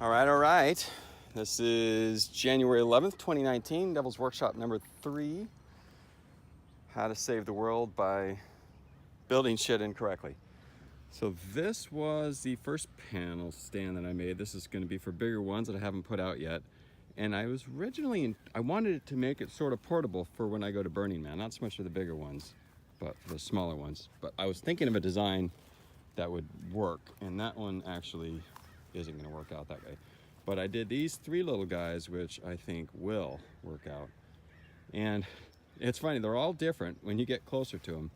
All right. This is January 11th, 2019, Devil's Workshop number 3. How to save the world by building shit incorrectly. So this was the first panel stand that I made. This is going to be for bigger ones that I haven't put out yet. And I was originally, I wanted it to make it sort of portable for when I go to Burning Man. Not so much for the bigger ones, but for the smaller ones. But I was thinking of a design that would work. And that one actually isn't going to work out that way. But I did these 3 little guys, which I think will work out. And it's funny, they're all different when you get closer to them.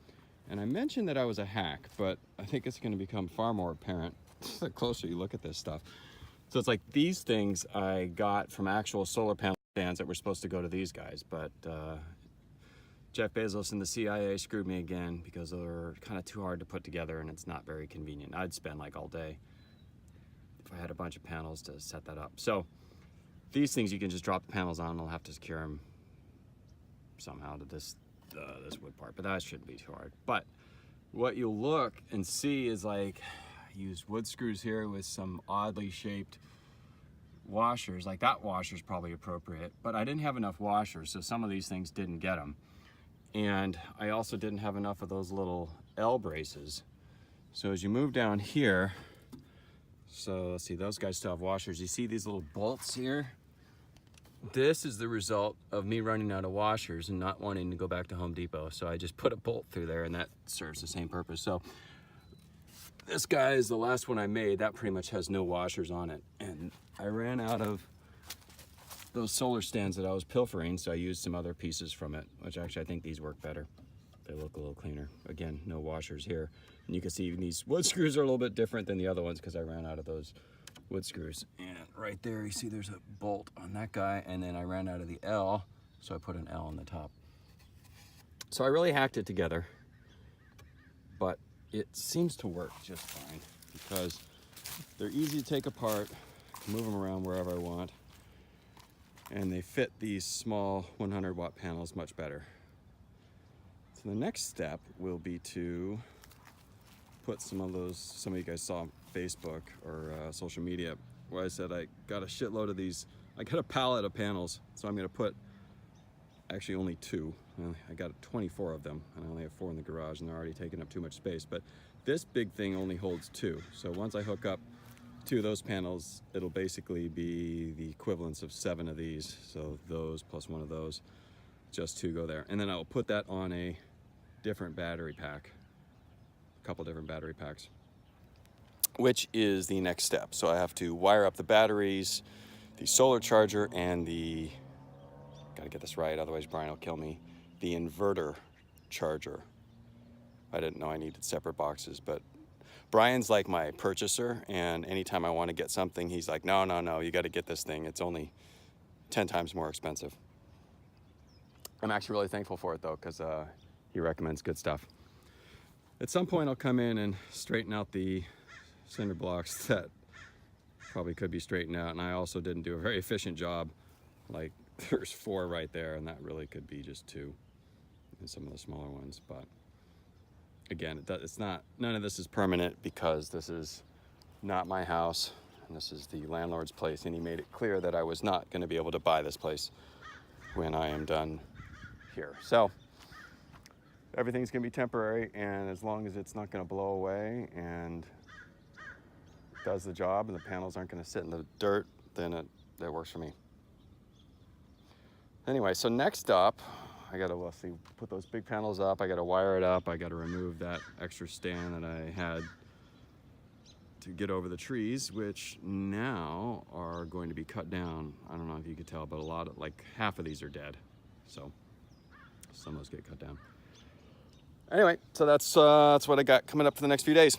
And I mentioned that I was a hack, but I think it's going to become far more apparent the closer you look at this stuff. So it's like these things I got from actual solar panel stands that were supposed to go to these guys, but Jeff Bezos and the CIA screwed me again because they're kind of too hard to put together and it's not very convenient. I'd spend like all day if I had a bunch of panels to set that up. So these things you can just drop the panels on. I'll have to secure them somehow to this wood part, but that shouldn't be too hard. But what you'll look and see is like I used wood screws here with some oddly shaped washers. Like that washer's probably appropriate, but I didn't have enough washers, so some of these things didn't get them. And I also didn't have enough of those little L braces. So as you move down here, so let's see, those guys still have washers. You see these little bolts here? This is the result of me running out of washers and not wanting to go back to Home Depot. So I just put a bolt through there and that serves the same purpose. So this guy is the last one I made. That pretty much has no washers on it. And I ran out of those solar stands that I was pilfering, so I used some other pieces from it, which actually I think these work better. They look a little cleaner. Again, no washers here. And you can see these wood screws are a little bit different than the other ones because I ran out of those wood screws. And right there, you see there's a bolt on that guy, and then I ran out of the L, so I put an L on the top. So I really hacked it together, but it seems to work just fine because they're easy to take apart, move them around wherever I want, and they fit these small 100-watt panels much better. So the next step will be to put some of you guys saw on Facebook or social media, where I said I got a shitload of these. I got a pallet of panels, so I'm gonna put actually only 2. I got 24 of them, and I only have 4 in the garage, and they're already taking up too much space. But this big thing only holds 2. So once I hook up 2 of those panels, it'll basically be the equivalence of 7 of these. So those plus 1 of those, just 2 go there. And then I'll put that on a different battery pack, a couple different battery packs, which is the next step. So I have to wire up the batteries, the solar charger, and gotta get this right, otherwise Brian will kill me, the inverter charger. I didn't know I needed separate boxes, but Brian's like my purchaser, and anytime I want to get something, he's like, no, you got to get this thing. It's only 10 times more expensive. I'm actually really thankful for it, though, because he recommends good stuff. At some point, I'll come in and straighten out the cinder blocks that probably could be straightened out, and I also didn't do a very efficient job. Like, there's 4 right there, and that really could be just 2 and some of the smaller ones, but again, it's not, none of this is permanent because this is not my house and this is the landlord's place, and he made it clear that I was not going to be able to buy this place when I am done here. So everything's going to be temporary, and as long as it's not going to blow away and does the job and the panels aren't going to sit in the dirt, then that works for me. Anyway, so next up, I gotta, let's see, put those big panels up, I gotta wire it up, I gotta remove that extra stand that I had to get over the trees, which now are going to be cut down. I don't know if you could tell, but like half of these are dead. So some of those get cut down. Anyway, so that's what I got coming up for the next few days.